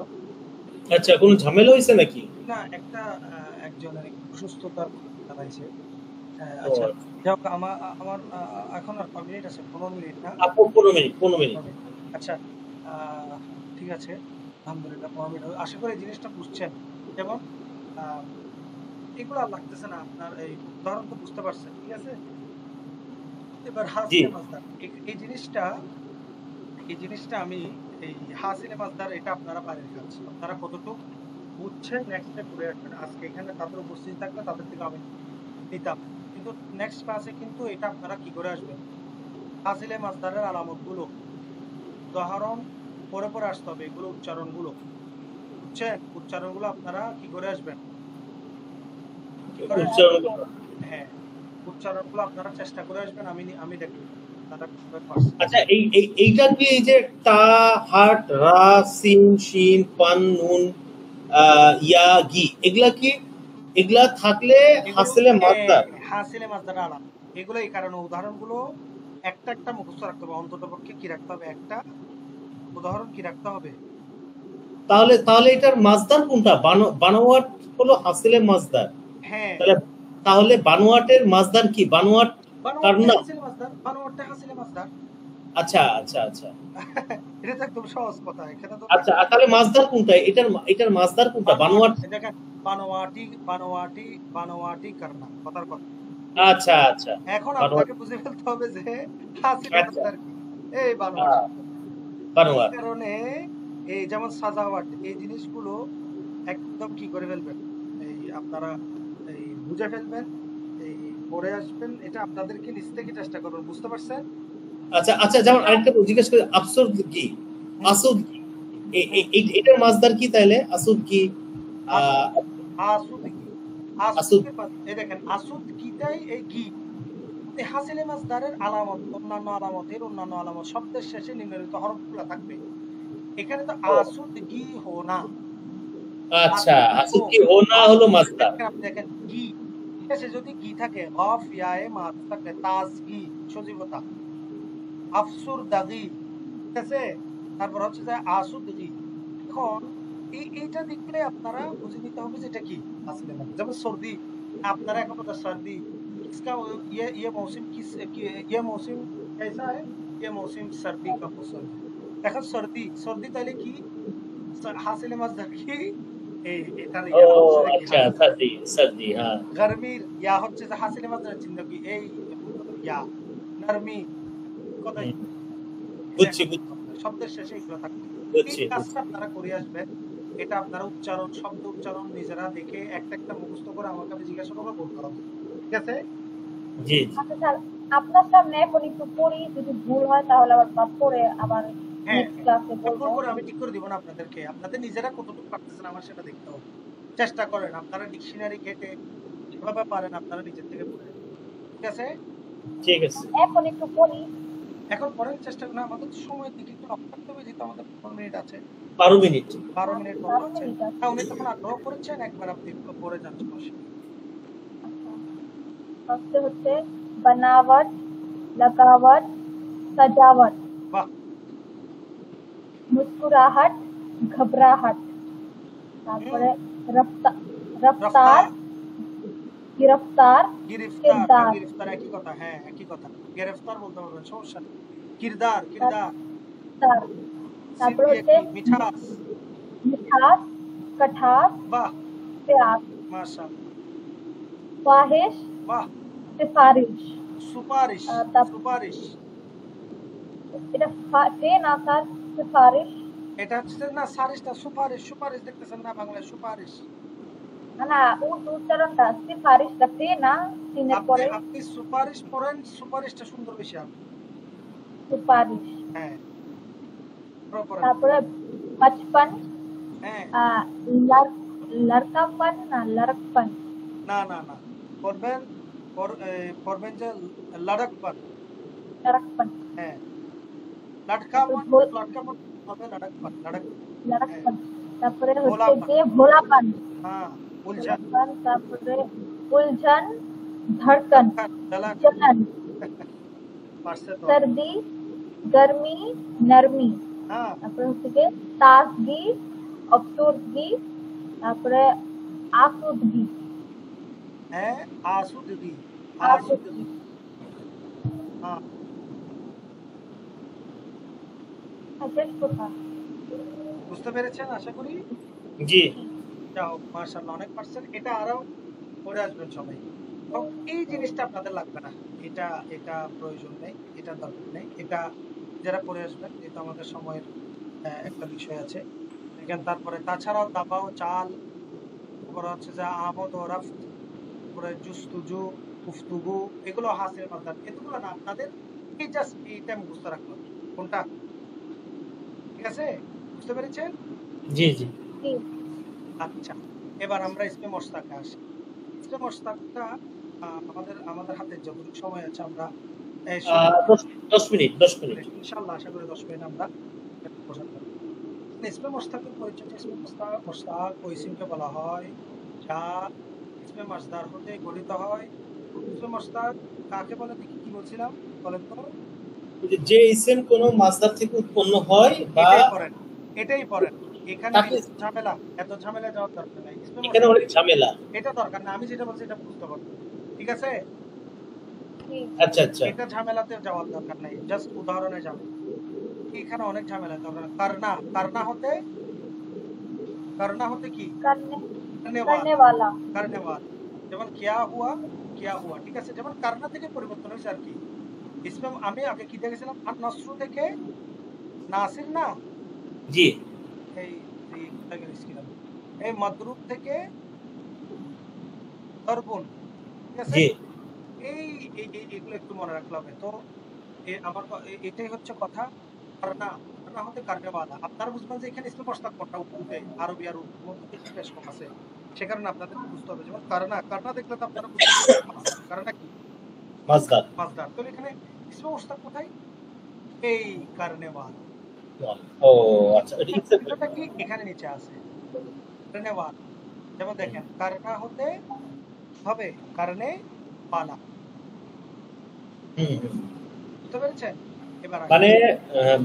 আচ্ছা, কোনো ঝামেলা হয়েছে নাকি? না একটা একজনের একটু অসুস্থতার দাঁড়াইছে, ও আচ্ছা, যাক আমার আমার এখন আর কয় মিনিট আছে? 15 মিনিট না? আপু 15 মিনিট। আচ্ছা, ঠিক আছে, আলহামদুলিল্লাহ 15 মিনিট হবে। আশা করি এই জিনিসটা বুঝছেন। যেমন এগুলো আর লাগতেছে না, আপনার এই উদাহরণ তো বুঝতে পারছেন, ঠিক আছে? এবার জি হাসিলে মাসদার, এই জিনিসটা আমি, এই হাসিলে মাসদার, এটা আপনারা বাড়ির কাজ, আপনারা কতটুকু বুঝছেন নেক্সট ডে করে আসবেন। আজকে এখানে তাদের উপস্থিতি থাকলে তাদের থেকে আমি নিতাম, কিন্তু নেক্সট ক্লাসে কিন্তু এটা আপনারা কি করে আসবেন, হাসিলে মাসদারের আলামতগুলো উদাহরণ পরে পরে আসতে হবে, এগুলো উচ্চারণগুলো, বুঝছেন? উচ্চারণগুলো আপনারা কি করে আসবেন, কি করে আসবেন? উচ্চারণ। হ্যাঁ, উচ্চারণগুলো আপনারা চেষ্টা করে আসবেন, আমি দেখব আপনারা কিভাবে পারছেন। আচ্ছা এইটা কি এই যে তা হাট রা সিন শিন পান নুন ইয়া গি এগুলা থাকলে হাসিলে মাসদার। হাসিলে মাসদার আলাম, এগুলো এই কারণে উদাহরণগুলো একটা একটা মুখস্থ রাখতে হবে, অন্তত পক্ষে কি রাখতে হবে, একটা উদাহরণ কি রাখতে হবে। তাহলে তাহলে এটার মাসদার কোনটা? বানোয়াট হলো হাসিলে মাসদার। হ্যাঁ, তাহলে বানোয়াটের মাসদার কি? বানোয়াট কার বানোয়াটটা নাম? হাসিলে মাসদার, বানোয়াটটা হাসিলে মাসদার। আচ্ছা আচ্ছা আচ্ছা এটা তো একদম সহজ কথা, এখানে তো আচ্ছা তাহলে মাসদার কোনটা? এটার মাসদার কোনটা? বানোয়াট। দেখেন, বানোয়াটি বানোয়াটি বানোয়াটি করনা, কথার কথা। আচ্ছা আচ্ছা এখন বানোয়াট। আপনাকে বুঝে ফেলতে হবে যে হাসিলে আচ্ছা মাসদার কি, এই বানোয়াট। এই বানোয়াট। কারণে এই যেমন সাজাওয়াট, এই জিনিসগুলো একদম কি করে ফেলবেন, এই আপনারা এই বুঝে ফেলবেন, এই পড়ে আসবেন, এটা আপনাদেরকে নিজ থেকে চেষ্টা করবেন, বুঝতে পারছেন? আচ্ছা আচ্ছা যেমন আরেকটা জিজ্ঞেস করি, আফসুদ কি? আসুদ কি? এটার মাসদার কি তাইলে? আসুদ কি? আসুদ কি, আসুদ। এই দেখেন আসুদ কিটাই এই কি, এই হাসিলে মাসদারের আলামত, অন্যান্য আলামত শব্দের শেষে নিম্নলিখিত হরফগুলো থাকবে। এখানে তো আসুদ কি হো না, আচ্ছা আসুদ কি হো না হলো মাসদার। আপনি দেখেন গি শেষে যদি গি থাকে, গফ ইয়ায়ে মাদ থাকলে তাজগি, সজীবতা, আফসুর দাগি, ঠিক আছে? তারপর হচ্ছে যে আসুদগি। এখন এইটা দেখলে আপনারা বুঝে নিতে হবে যে এটা কি আসলে না। যেমন সর্দি, আপনারা এখন বলতে সর্দি, इसका ये मौसम किस ये मौसम कैसा है, ये मौसम सर्दी का मौसम है। এখন সর্দি, সর্দি তাহলে কি, হাসিলে মাসদার কি, এই এটা ও হচ্ছে কি আচ্ছা সর্দি সর্দি হ্যাঁ। গরমির ইয়া হচ্ছে যে হাসিলে মাসদারের চিহ্ন কি, এই ইয়া নরমি, কথা বুঝছি শব্দের শেষে এগুলো থাকবে। বুঝছি এই কাজটা আপনারা করে আসবেন। এটা আপনারা উচ্চারণ, শব্দ উচ্চারণ নিজেরা দেখে একটা একটা মুখস্থ করে আমাকে আমি জিজ্ঞাসা করবো, বলতে হবে, ঠিক আছে? জি আচ্ছা স্যার, আপনার সামনে এখন একটু পড়ি, যদি ভুল হয় তাহলে আবার বাদ পড়ে আবার হ্যাঁ, নেক্সট ক্লাসে বলবো। ভুল করে আমি ঠিক করে দিব না আপনাদেরকে, আপনাদের নিজেরা কতটুকু পারতেছেন আমার সেটা দেখতে হবে। চেষ্টা করেন, আপনারা ডিকশনারি ঘেটে যেভাবে পারেন আপনারা নিজের থেকে পড়ে, ঠিক আছে? ঠিক আছে। এখন একটু পড়ি। এখন পড়ার চেষ্টা করেন, আমাদের তো সময়ের দিকে একটু লক্ষ্য রাখতে হবে, যেহেতু আমাদের 15 মিনিট আছে, 12 মিনিট। 12 মিনিট মতো 12 আছে। মিনিট আছে। হ্যাঁ, উনি তখন আগ্রহ করেছেন, একবার আপনি একটু পড়ে যান, সমস্যা নেই। ফার্স্টে হচ্ছে বানাওয়াট, लगावट, सजावट, বাহ, मुस्कुराहट, घबराहट, তারপরে রফতার, রফতার, गिरफ्तार, গিরফতার, किरदार, গিরফতার একই কথা, হ্যাঁ একই কথা, গ্রেফতার বলতে পারবেন, সমস্যা নেই। কিরদার, কিরদার, तार, তারপরে সিদ্ধি হচ্ছে একই, মিঠাস, मिठास, कठास, বাহ प्यास, মাশাআল্লাহ, ख्वाहिश, বাহ, सिफारिश। সুপারিশ, তারপর সুপারিশ, এটা ফে না স্যার, সিফারিশ, এটা হচ্ছে না সারিশটা, সুপারিশ, সুপারিশ দেখতেছেন না বাংলায়, সুপারিশ। না উচ্চারণটা সিফারিশটা ফে না, সিনের আপনি পরে আপনি সুপারিশ পড়েন, সুপারিশটা সুন্দর বেশি হবে, সুপারিশ। হ্যাঁ পড়েন, তারপরে बचपन, হ্যাঁ लड़कापन ना लड़कपन, না না না, পড়বেন, পড়বেন যে লাডাকপান, लड़कपन, হ্যাঁ লাটকাপন, ভোল- লাটকাপন হবে, লাডাকপান, লাডাকপান, लड़कपन। তারপরে হচ্ছে ভোলাপান, যে ভোলাপান, হ্যাঁ উলঝন, ভোলাপান, তারপরে उलझन, धड़कन, জলান, जलन, পারছে তো, सर्दी, गर्मी, नरमी, হ্যাঁ তারপরে হচ্ছে যে ताजगी, अफसरदगी, তারপরে आसूदगी, হ্যাঁ আসুদগি, আর আর যদি হ্যাঁ, শেষ কথা। বুঝতে পেরেছেন আশা করি। জি। যাও মাশাআল্লাহ, অনেক পারছেন। এটা আরো করে আসবেন সবাই। এবং এই জিনিসটা আপনাদের লাগবে না, এটা এটা প্রয়োজন নেই, এটা দরকার নেই। এটা যারা পড়ে আসবেন, যেহেতু আমাদের সময়ের একটা বিষয় আছে। দেখেন তারপরে তাছাড়াও দাবাও চাল, তারপরে হচ্ছে যে আমদ ও রাফত, তারপরে জুস্তুজু, উফতুগু, এগুলো হাসিল মাদার, এগুলো না আপনাদের এই জাস্ট এইটা মুখস্থ রাখতে হবে। কোনটা? ঠিক আছে, বুঝতে পেরেছেন? জি জি। জি আচ্ছা, এবার আমরা ইসমে মশতাকে আসি। ইসমে মশতাকটা আমাদের আমাদের হাতে যতটুকু সময় আছে আমরা শুরু 10 মিনিট। ইনশাআল্লাহ আশা করি 10 মিনিট আমরা বোঝাতে পারবো। ইসমে মশতাকের পরিচয়, ইসমে মশতাক ওই ইসমকে বলা হয় যা ইসমে মাসদার হতে গঠিত হয়। ইসমে মশতাক কাকে বলে দেখি, কি বলছিলাম বলেন তো? যে ইসেম কোন মাসদার থেকে উৎপন্ন হয় বা এটাই পড়েন, এটাই পড়েন। এখানে তাকে, ঝামেলা, এত ঝামেলা যাওয়ার দরকার নাই। ইসমে এখানে মশতাক অনেক ঝামেলা। এটা দরকার না, আমি যেটা বলছি এটা বুঝতে পারবো। ঠিক আছে, জি আচ্ছা আচ্ছা। এটা ঝামেলাতে যাওয়ার দরকার নাই, জাস্ট উদাহরণে যাবে। এখানে অনেক ঝামেলা দরকার। কারনা, কারনা হতে কি करने करने करने वाला, वाला। करने वाला। যেমন কিয়া হুয়া, ঠিক আছে। যেমন কারনা থেকে পরিবর্তন হয়েছে আর কি। ইসলাম আমি আগে কি দেখেছিলাম, আর নসরু থেকে নাসির না, জি এই এই কোথায় গেছিলাম, এই মাদরুব থেকে দরবুন, ঠিক আছে। জি। এই এগুলো একটু মনে রাখতে হবে। তো এটাই হচ্ছে কথা। কারনা, কারনা হতে কারনে वाला। আপনারা বুঝবেন যে এখানে ইসমে মশতাক কোনটা উর্দুতে, আরবি আর উর্দুর মধ্যে বেশি বেশ কম আছে। সে কারণে আপনাদের বুঝতে হবে। যেমন কারনা, কারনা দেখলে তো আপনারা বুঝতে পারবেন মাসদার। কারনা কি? মাসদার। মাসদার। তাহলে এখানে ইসমে মশতাক কোথায়? এই কারনে वाला। ও আচ্ছা, এটা ইসেম। এটা কি এখানে নিচে আছে, কারনে वाला। যেমন দেখেন কারনা হতে হবে কারনে वाला। হুম হুম। বুঝতে পেরেছেন? এবার আসেন, মানে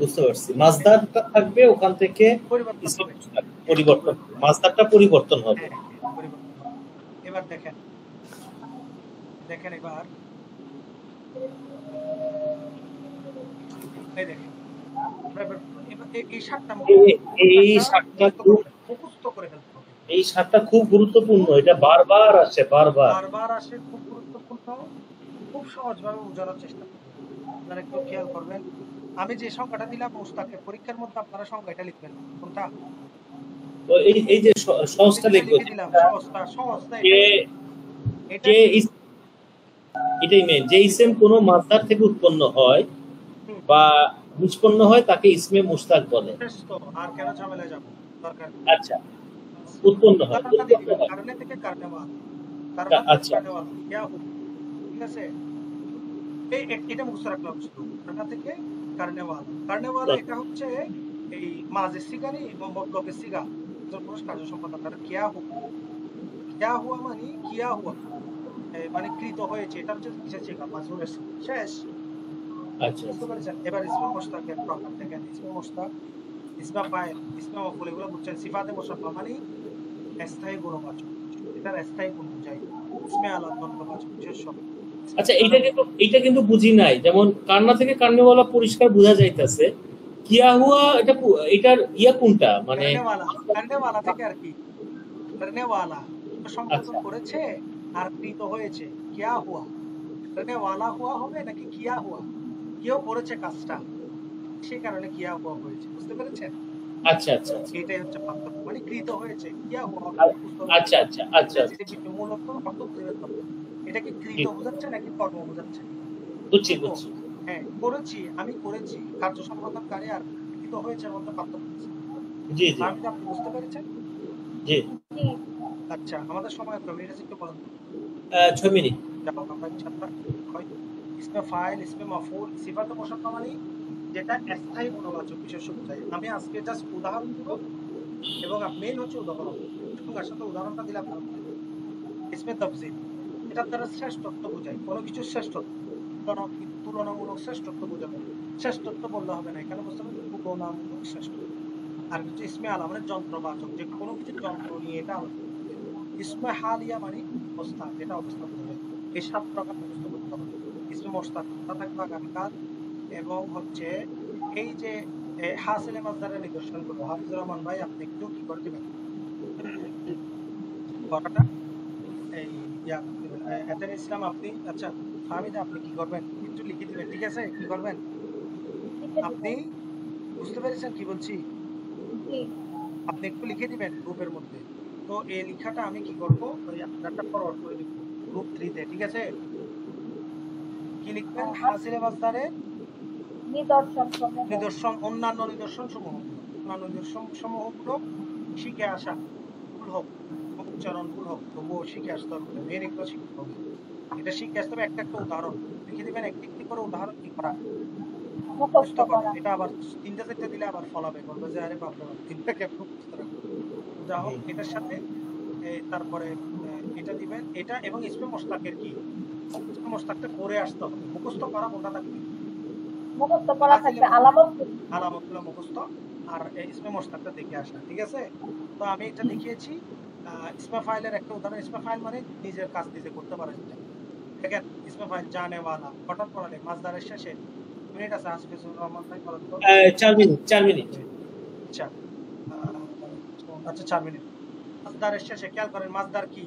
বুঝতে পারছি, মাসদারটা থাকবে, ওখান থেকে পরিবর্তন ইসেম হবে। হ্যাঁ, পরিবর্তন, পরিবর্তন হবে। মাসদারটা পরিবর্তন হবে। হ্যাঁ, হ্যাঁ, পরিবর্তন হবে। এবার দেখেন, দেখেন এবার এই দেখেন, আমরা এবার এই সাতটা এই সারটা খুব, মুখস্থ করে ফেলতে হবে। এই সারটা খুব গুরুত্বপূর্ণ, এটা বারবার আসে, বারবার। বারবার আসে, খুব গুরুত্বপূর্ণ। খুব সহজভাবে বোঝানোর চেষ্টা করবেন। আপনারা একটু খেয়াল করবেন। আমি যে সংখ্যাটা দিলাম মুস্তাকের, পরীক্ষার মধ্যে আপনারা সংখ্যাটা লিখবেন। কোনটা? তো এই এই যে আমি সহজটা যেটা লিখবো, লিখে দিলাম সহজটা, সহজ না যে এটাই, যে এটাই এটাই মেন, যে ইসেম কোনো মাসদার থেকে উৎপন্ন হয় বা নিষ্পন্ন হয় তাকে ইসমে মুশতাক বলে। শ্রেষ্ঠ। আর কেন ঝামেলা যাবো, দরকার নেই। আচ্ছা, উৎপন্ন হয়, উদাহরণটা দিয়ে উৎপন্ন দিবেন, হয়। কারণে থেকে কারণে কারণে থেকে আচ্ছা কারণে ইয়া হুক, ঠিক আছে। এটা মুখস্থ রাখলাম শুধু, কারণা থেকে কারণে এটা হচ্ছে এই মাঝে সিগানি এবং মতলবের সিগা, পুরুষ কার্য সম্পাদন করে। কিয়া হুয়া মানে কিয়া হুয়া, মানে কৃত হয়েছে, এটা হচ্ছে কিসের সিগা, মাজহুরের সিগা। শেষ, আচ্ছা বুঝতে পেরেছেন? এবার ইসমে মুশতাকের প্রকার দেখেন। ইসমে মুশতাক, ইসমে ফাইল, ইসমে মাফউল, এগুলো বুঝছেন। সিফাতে মুশাব্বাহ মানে স্থায়ী গুণবাচক, এটার স্থায়ী গুণ বোঝায়। ইসমে আলা দ্বন্দ্ববাচক বিশেষ্য। ইসমে আচ্ছা, সারা, এইটা কিন্তু বুঝি নাই। যেমন কান্না থেকে কান্নেওয়ালা পরিষ্কার বোঝা যাইতেছে, কিয়া হুয়া এটা এটার ইয়া কোনটা মানে? करने वाला থেকে আর কি, करने वाला সম্বোধন আচ্ছা করেছে আর কৃত হয়েছে। কিয়া হুয়া, करने वाला হুয়া হবে নাকি কিয়া হুয়া? কেউ করেছে কাজটা, সেই কারণে কিয়া হুয়া হয়েছে। বুঝতে পেরেছেন? আচ্ছা আচ্ছা আচ্ছা এটাই হচ্ছে পার্থক্য। মানে কৃত হয়েছে, কিয়া হুয়া অর্থ আ- বুঝতে আচ্ছা আচ্ছা আচ্ছা যে আচ্ছা। মূলত অর্থ খুঁজে বের করতে হবে। এটা কি জি, কৃত বোঝাচ্ছে নাকি কর্ম বোঝাচ্ছে? বুঝছি কৃত। বুঝছি। হ্যাঁ, করেছি, আমি করেছি, কার্য সম্পাদনকারী আর কৃত হয়েছে এর মধ্যে পার্থক্য আছে। জি জি আমি আপনি বুঝতে পেরেছেন? জি। जी আচ্ছা, আমাদের সময় কম, এটা একটু বলেন তো। 6 মিনিট। যাও আমরা ইনশাআল্লাহ হয় ইসমে ফাইল, ইসমে মাফউল, সিফাতে মুশাব্বাহ মানে যেটা স্থায়ী গুণবাচক বিশেষ্য বোঝায়। আমি আজকে জাস্ট উদাহরণ দিব এবং মেইন হচ্ছে উদাহরণ, সংজ্ঞার সাথে উদাহরণটা দিলে আপনারা বুঝতে পারবেন। ইসমে তাফজিল, এটা দ্বারা শ্রেষ্ঠত্ব বোঝায়, কোনো কিছুর শ্রেষ্ঠত্ব, তুলনামূলক শ্রেষ্ঠত্ব বোঝাবে। শ্রেষ্ঠত্ব বললে হবে না, এখানে বুঝতে হবে তুলনামূলক শ্রেষ্ঠত্ব। আর কিছু ইসমে আলা মানে যন্ত্রবাচক, যে কোনো কিছু যন্ত্র নিয়ে এটা আলোচনা করবে। ইসমে হালিয়া মানে অবস্থা, যেটা অবস্থা বোঝাবে। এই 7 প্রকার মুখস্থ করতে হবে। ইসমে মুশতাক থাকবে আগামীকাল, এবং হচ্ছে এই যে হাসিলে মাসদারের নিদর্শনগুলো হাফিজুর রহমান ভাই আপনি একটু কি করে দিবেন পড়াটা, এই ইয়া করে দিবেন। এতের ইসলাম আপনি, আচ্ছা ফাহমিদা আপনি কি করবেন একটু লিখে দিবেন, ঠিক আছে? কি করবেন লিখে দিব। আপনি, বুঝতে পেরেছেন কি বলছি? জি। আপনি একটু লিখে দিবেন গ্রুপের মধ্যে। তো এই লেখাটা আমি কি করব, ওই আপনারটা ফরওয়ার্ড করে দিব গ্রুপ 3 তে, ঠিক আছে? কি লিখবেন? হাসিলে মাসদারের নিদর্শন সমূহ। নিদর্শন, অন্যান্য নিদর্শন সমূহগুলো, অন্যান্য নিদর্শন সমূহগুলো শিখে আসা, ভুল হোক, উচ্চারণ ভুল হোক, তবুও শিখে আসতে হবে, মেন এগুলো শিখতে হবে। এটা শিখে আসতে হবে, একটা একটা উদাহরণ লিখে দিবেন, একটি একটি করে উদাহরণ কি করা মুখস্থ মুখস্থ করা। করা। এটা আবার 3টা 4টা দিলে আবার ফলাবে, বলবে যে আরে বাপরে বাপ 3টা কেমন মুখস্থ রাখবো। যা হোক, এটার সাথে তারপরে এটা দিবেন, এটা এবং ইসমে মুশতাকের কি, ইসমে মুশতাকটা পড়ে আসতে হবে, মুখস্থ করা কোনটা থাকবে, মুখস্থ করা হাসিলে থাকবে, আলামত। আলামতগুলো মুখস্থ, আর ইসমে মুশতাকটা দেখে আসা, ঠিক আছে? তো আমি এটা দেখিয়েছি। ইসমে ফাইলের একটা উদাহরণ, ইসমে ফাইল মানে নিজের কাজ নিজে করতে পারে যেটা। দেখেন ইসমে ফাইল জানেওয়ালা হঠাৎ পড়ালে মাসদারের শেষে মিনিট আছে, হাফিজুর রহমান ভাই বলেন তো। 4 মিনিট 4 মিনিট। আচ্ছা, আচ্ছা 4 মিনিট। মাসদারের শেষে খেয়াল করেন, মাসদার কি,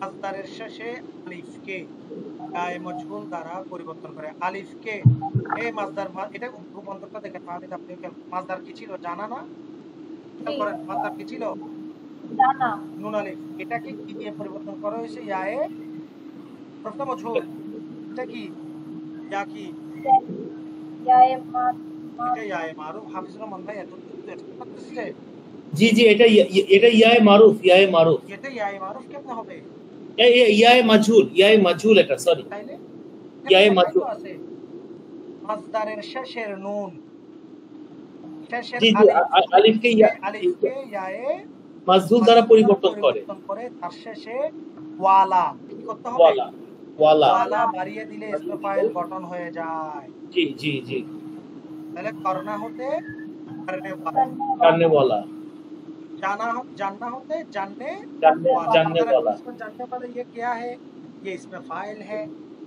মাসদারের শেষে আলিফকে গায়ে মজহুল দ্বারা পরিবর্তন করে, আলিফকে এই মাসদার এটা রূপান্তরটা দেখেন ফাহমিদ আপনি মাসদার কি ছিল জানা না? খেয়াল জি। করেন মাসদার কি ছিল, জানা। নুন আলিফ, এটাকে কি দিয়ে পরিবর্তন করা হয়েছে, ইয়ায়ে প্রথম মজহুল, এটা কি ইয়া কি, ইয়ায়ে মাদ। এটা ইয়ায়ে মারুফ। হাফিজুর রহমান ভাই এত করতেছে, জি জি, এটা এটা ইয়ায়ে মারুফ, ইয়ায়ে মারুফ। এটা ইয়ায়ে মারুফ কেমনে হবে ইয়ায়ে মাজহুল, ইয়ায়ে মাজহুল, এটা সরি তাইলে? ইয়ায়ে লেখাই তো মাজহুল। আছে মাসদারের শেষের নুন, শেষের জি জি, আলিফকে আলিফকে ইয়ায়ে মাজহুল দ্বারা পরিবর্তন করে, তার শেষে ওয়ালা কি করতে হবে, ওয়ালা ওয়ালা। ওয়ালা বাড়িয়ে দিলে ইসমে ফাইল গঠন হয়ে যায়। জি জি জি, তাহলে করনা হতে করনে ওয়ালা, জাননে ওয়ালা, जानना होते जानने जानने वाला। इसमें जानने वाला ये क्या है, ये इसमें फाइल है।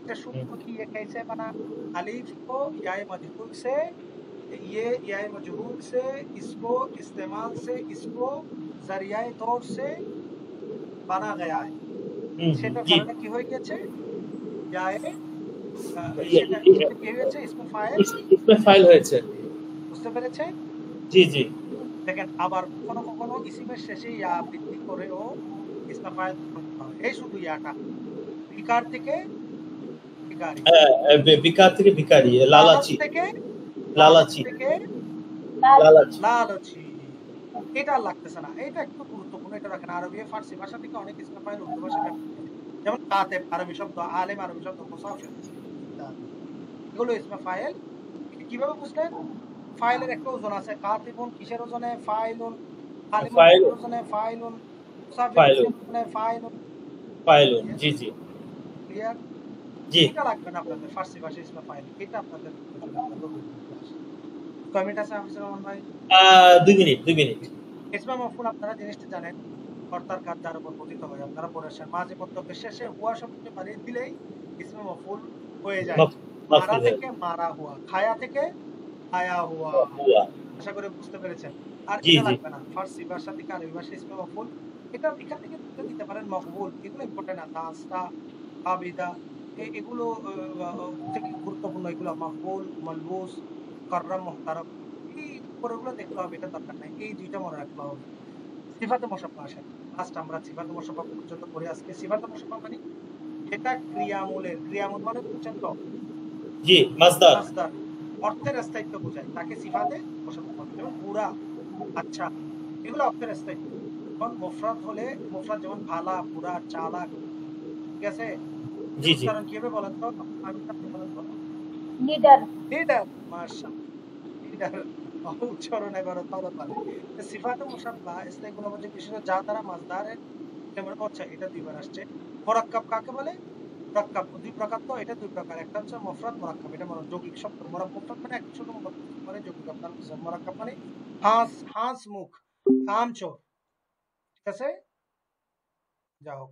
तो शुरू की ये कैसे बना, अलीफ को याए मजहूल से, ये याए मजहूल से इसको इस्तेमाल से इसको जरियाए तौर से बना गया है। সেটা জি কারণে কি হয়ে গেছে, ইয়ায়ে সেটা কি হয়েছে, ইসমে ফাইল, इसमें फाइल হয়েছে। বুঝতে পেরেছে? জি জি, দেখেন আবার কখনো কখনো ইসিমের শেষে ইয়া বৃদ্ধি করেও ইসমে ফাইল গঠন করা হয়। এই শুধু ইয়াটা বিকার থেকে বিকারি, বিকার থেকে ভিখারি, লালাচি থেকে লালাচি থেকে লালাচি। লালচি, এটা আর লাগতেছে না, এটা একটু গুরুত্বপূর্ণ, এটা রাখেন। আরবি ফার্সি ভাষা থেকে অনেক ইসমে ফাইল উর্দু ভাষায় ব্যবহৃত হয়। যেমন কাতেব আরবি শব্দ, আলেম আরবি শব্দ, মুসাফির ইত্যাদি। এগুলো ইসমে ফাইল। কিভাবে বুঝলেন? ফাইলের একটা ওজন আছে, কাতিবুন কিসের ওজনে, ফাইলুন, আলিমুন ফাইল, কিসের ওজনে, ফাইলুন, মুসাফির ফাইলুন, কিসের ওজনে, ফাইলুন। ফাইলুন। জি জি ক্লিয়ার? জি। এটা লাগবে না আপনাদের ফার্সি ভাষায় ইসমে ফাইল, এটা আপনাদের কমেন্ট আছে হাফিজুর রহমান ভাই। 2 মিনিট 2 মিনিট। ইসমে মাফউল আপনারা জিনিসটা জানেন, কর্তার কাজ যার উপর পতিত হয়, আপনারা পড়েছেন মাঝে প্রত্যেকের শেষে হুয়া শব্দটি বাড়িয়ে দিলেই ইসমে মাফউল হয়ে যায়। মারা থেকে মারা হুয়া, খায়া থেকে খায়া হুয়া। আশা করি বুঝতে পেরেছেন। আর এটা লাগবে না ফার্সি ভাষা থেকে আরবি ভাষা ইসমে মাফউল, এটা এখান থেকে তুলে দিতে পারেন মকবুল, এগুলো ইম্পর্টেন্ট না, তাসতা আবিদা এগুলো থেকে গুরুত্বপূর্ণ, এগুলো মকবুল মালবুস কাররাম মুহতারাম, এই পরেগুলো দেখতে হবে, এটা দরকার নাই, এই দুইটা মনে রাখতে হবে। সিফাতে মুশাব্বাহ আসেন, লাস্ট আমরা সিফাতে মুশাব্বাহ পর্যন্ত পড়ে আজকে। সিফাতে মুশাব্বাহ মানে যেটা ক্রিয়ামূলের, ক্রিয়ামূল মানে বুঝছেন তো, জি মাসদার, মাসদার অর্থের স্থায়িত্ব বোঝায়, তাকে সিফাতে মুশাব্বাহ বলে। যেমন পুরা, আচ্ছা, এগুলো অর্থের স্থায়িত্ব। এখন মুফরাদ হলে, মুফরাদ যেমন ভালা, পুরা, চালাক, ঠিক আছে? জি জি। কারণ কিভাবে বলেন তো, আমি আপনি বলেন তো, লিডার। লিডার, মাশাআল্লাহ, লিডার উচ্চারণ এবারে তারা পারে। সিফাতে মুশাব্বাহ ইসলামগুলো মধ্যে বিশেষ যা দ্বারা মাসদারের, যেমন আচ্ছা এটা দুইবার আসছে। মুরাক্কাব কাকে বলে? মুরাক্কাব দুই প্রকার, তো এটা দুই প্রকার, একটা হচ্ছে মুফরাদ, মুরাক্কাব এটা মানে যৌগিক শব্দ। মুফরাদ মানে এক ছোট মানে যৌগিক, আপনার মুরাক্কাব মানে হাঁস, হাঁস মুখ, কামচোর, ঠিক আছে? যাও